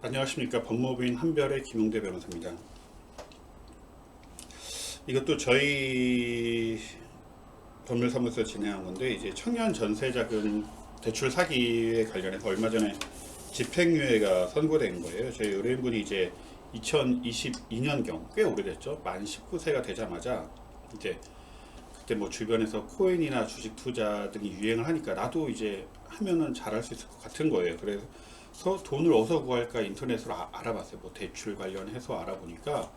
안녕하십니까. 법무부인 한별의 김용대 변호사입니다. 이것도 저희 법률사무소에서 진행한 건데, 이제 청년 전세자금 대출 사기에 관련해서 얼마 전에 집행유예가 선고된 거예요. 저희 의뢰인분이 이제 2022년경 꽤 오래됐죠. 만 19세가 되자마자 이제 그때 뭐 주변에서 코인이나 주식 투자 등이 유행을 하니까 나도 이제 하면은 잘할 수 있을 것 같은 거예요. 그래서 돈을 어디서 구할까 인터넷으로 알아봤어요. 뭐 대출 관련해서 알아보니까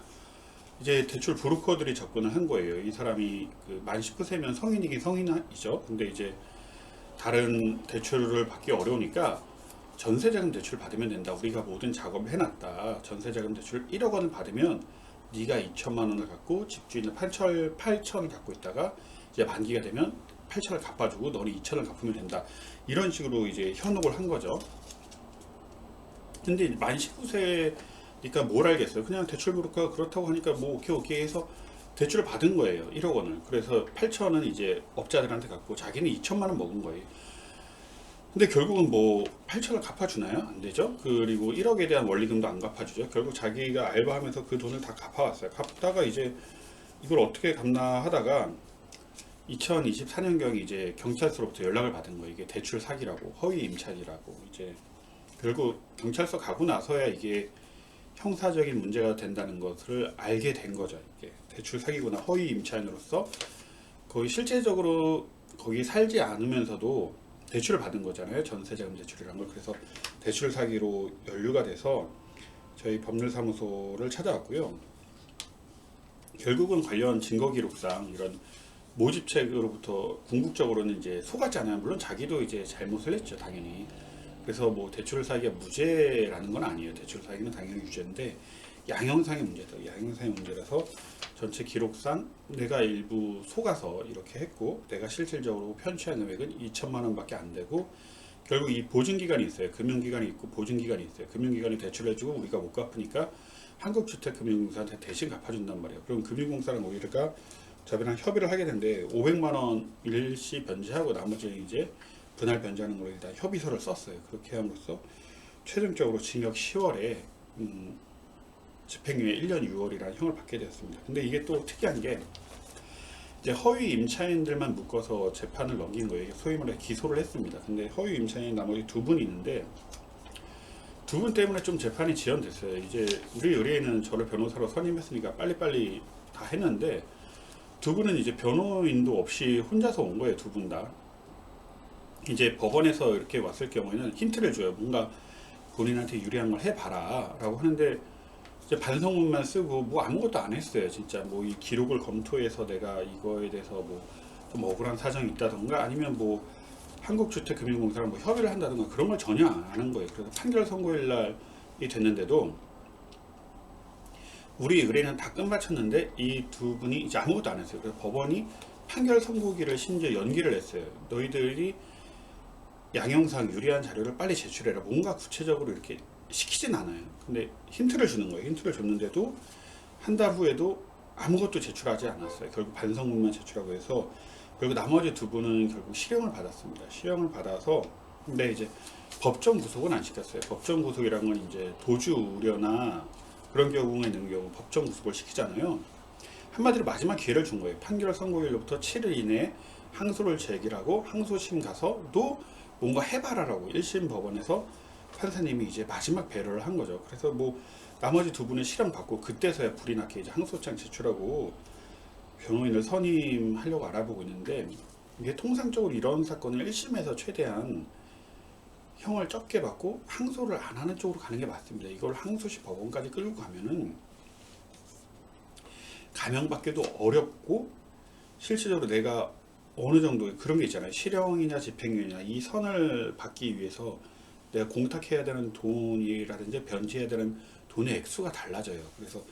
이제 대출 브로커들이 접근을 한 거예요. 이 사람이 그 만 19세면 성인이긴 성인이죠. 근데 이제 다른 대출을 받기 어려우니까 전세자금 대출 받으면 된다. 우리가 모든 작업을 해놨다. 전세자금 대출 1억 원을 받으면 네가 2천만 원을 갖고 집주인은 8천을 갖고 있다가 이제 만기가 되면 8천을 갚아주고 너는 2천을 갚으면 된다. 이런 식으로 이제 현혹을 한 거죠. 근데 만 19세니까 뭘 알겠어요. 그냥 대출 브로커가 그렇다고 하니까 뭐 오케이 해서 대출을 받은 거예요. 1억 원을. 그래서 8천은 이제 업자들한테 갖고 자기는 2천만 원 먹은 거예요. 근데 결국은 뭐 8천을 갚아주나요? 안 되죠. 그리고 1억에 대한 원리금도 안 갚아주죠. 결국 자기가 알바하면서 그 돈을 다 갚아왔어요. 갚다가 이제 이걸 어떻게 갚나 하다가 2024년경에 이제 경찰서로부터 연락을 받은 거예요. 이게 대출 사기라고, 허위 임차인이라고. 이제 결국 경찰서 가고 나서야 이게 형사적인 문제가 된다는 것을 알게 된 거죠. 이게 대출 사기구나, 허위 임차인으로서 거의 실제적으로 거기 살지 않으면서도 대출을 받은 거잖아요. 전세자금 대출이란 걸. 그래서 대출 사기로 연루가 돼서 저희 법률사무소를 찾아왔고요. 결국은 관련 증거 기록상 이런 모집책으로부터 궁극적으로는 이제 속았잖아요. 물론 자기도 이제 잘못을 했죠, 당연히. 그래서 뭐 대출 사기가 무죄라는 건 아니에요. 대출 사기는 당연히 유죄인데 양형상의 문제다. 양형상의 문제라서 전체 기록상 내가 일부 속아서 이렇게 했고 내가 실질적으로 편취한 금액은 2천만 원밖에 안 되고 결국 이 보증기간이 있어요. 금융기간이 있고 보증기간이 있어요. 금융기간이 대출을 해주고 우리가 못 갚으니까 한국주택금융공사한테 대신 갚아준단 말이에요. 그럼 금융공사랑 우리가 저희랑 협의를 하게 되는데 500만 원 일시 변제하고 나머지 이제 분할 변제하는 걸로 일단 협의서를 썼어요. 그렇게 함으로써 최종적으로 징역 10월에 집행유예 1년 6월이라는 형을 받게 되었습니다. 근데 이게 또 특이한 게 이제 허위 임차인들만 묶어서 재판을 넘긴 거예요. 이게 소위 말해 기소를 했습니다. 근데 허위 임차인 나머지 두 분이 있는데 두 분 때문에 좀 재판이 지연됐어요. 이제 우리 의뢰인은 저를 변호사로 선임했으니까 빨리빨리 다 했는데 두 분은 이제 변호인도 없이 혼자서 온 거예요. 두 분 다. 이제 법원에서 이렇게 왔을 경우에는 힌트를 줘요. 뭔가 본인한테 유리한 걸 해봐라 라고 하는데 이제 반성문만 쓰고 뭐 아무것도 안 했어요. 진짜 뭐 이 기록을 검토해서 내가 이거에 대해서 뭐 좀 억울한 사정이 있다던가 아니면 뭐 한국주택금융공사랑 뭐 협의를 한다던가 그런 걸 전혀 안 하는 거예요. 그래서 판결 선고일 날이 됐는데도 우리 의뢰는 다 끝마쳤는데 이 두 분이 이제 아무것도 안 했어요. 그래서 법원이 판결 선고기를 심지어 연기를 했어요. 너희들이 양형상 유리한 자료를 빨리 제출해라. 뭔가 구체적으로 이렇게 시키진 않아요. 근데 힌트를 주는 거예요. 힌트를 줬는데도 한 달 후에도 아무것도 제출하지 않았어요. 결국 반성문만 제출하고 해서 결국 나머지 두 분은 결국 실형을 받았습니다. 실형을 받아서 근데 이제 법정 구속은 안 시켰어요. 법정 구속이란 건 이제 도주 우려나 그런 경우에 있는 경우 법정 구속을 시키잖아요. 한마디로 마지막 기회를 준 거예요. 판결 선고일로부터 7일 이내에 항소를 제기하고 항소심 가서도 뭔가 해봐라라고 1심 법원에서 판사님이 이제 마지막 배려를 한 거죠. 그래서 뭐 나머지 두 분은 실형 받고 그때서야 불이 나게 이제 항소장 제출하고 변호인을 선임하려고 알아보고 있는데 이게 통상적으로 이런 사건을 1심에서 최대한 형을 적게 받고 항소를 안 하는 쪽으로 가는 게 맞습니다. 이걸 항소시 법원까지 끌고 가면은 감형받기도 어렵고 실질적으로 내가 어느 정도 그런 게 있잖아요. 실형이냐 집행유예냐 이 선을 받기 위해서 내가 공탁해야 되는 돈이라든지 변제해야 되는 돈의 액수가 달라져요. 그래서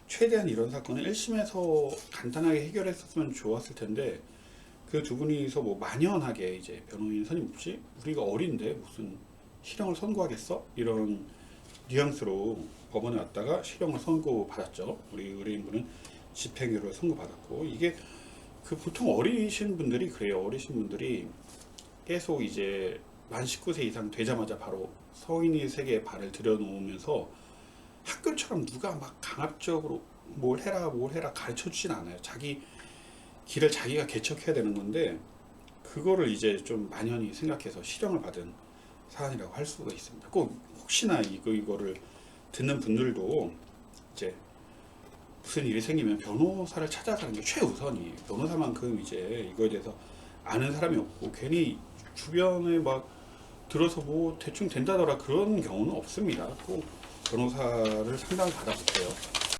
최대한 이런 사건은 1심에서 간단하게 해결했었으면 좋았을 텐데 그 두 분이서 뭐 만연하게 이제 변호인 선임 없이 우리가 어린데 무슨 실형을 선고하겠어? 이런 뉘앙스로 법원에 왔다가 실형을 선고받았죠. 우리 의뢰인분은 집행유예를 선고받았고 이게 그 보통 어리신 분들이 그래요. 어리신 분들이 계속 이제 만 19세 이상 되자마자 바로 성인의 세계에 발을 들여놓으면서 학교처럼 누가 막 강압적으로 뭘 해라 가르쳐 주진 않아요. 자기 길을 자기가 개척해야 되는 건데 그거를 이제 좀 만연히 생각해서 실형을 받은 사안이라고 할 수가 있습니다. 꼭 혹시나 이거를 듣는 분들도 이제 무슨 일이 생기면 변호사를 찾아가는 게 최우선이에요. 변호사만큼 이제 이거에 대해서 아는 사람이 없고 괜히 주변에 막 들어서 뭐 대충 된다더라 그런 경우는 없습니다. 꼭 변호사를 상담을 받아보세요.